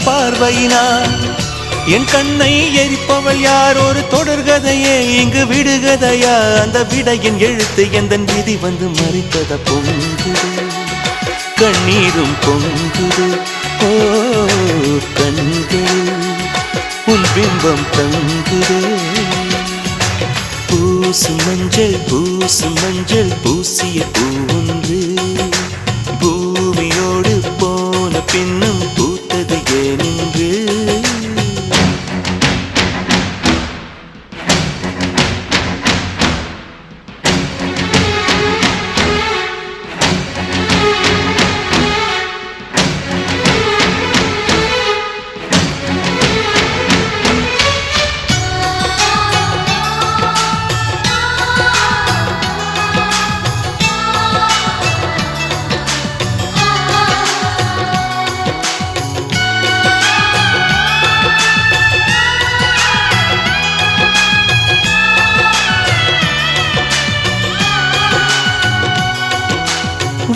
பார்வையினார் என் கண்ணை எரிப்பவள் யார்? ஒரு தொடர்கதையே இங்கு விடுகதையா? அந்த விடையின் எழுத்து எந்தன் விதி வந்து மறித்தத பொங்குது, கண்ணீரும் பொங்குது. ஓ கண்கள் உன் பிம்பம் தங்குதே. பூசும் மஞ்சள் பூசிய பூன்று பூமியோடு போன பின்னும் பூத்தது ஏனென்று.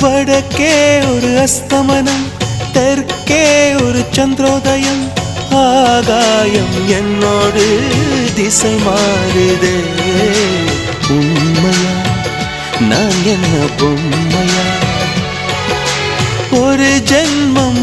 வடக்கே ஒரு அஸ்தமனம், தெற்கே ஒரு சந்திரோதயம். ஆகாயம் என்னோடு திசை மாறுதே. உண்மையா நான் என்ன பொம்மையா? ஒரு ஜென்மம்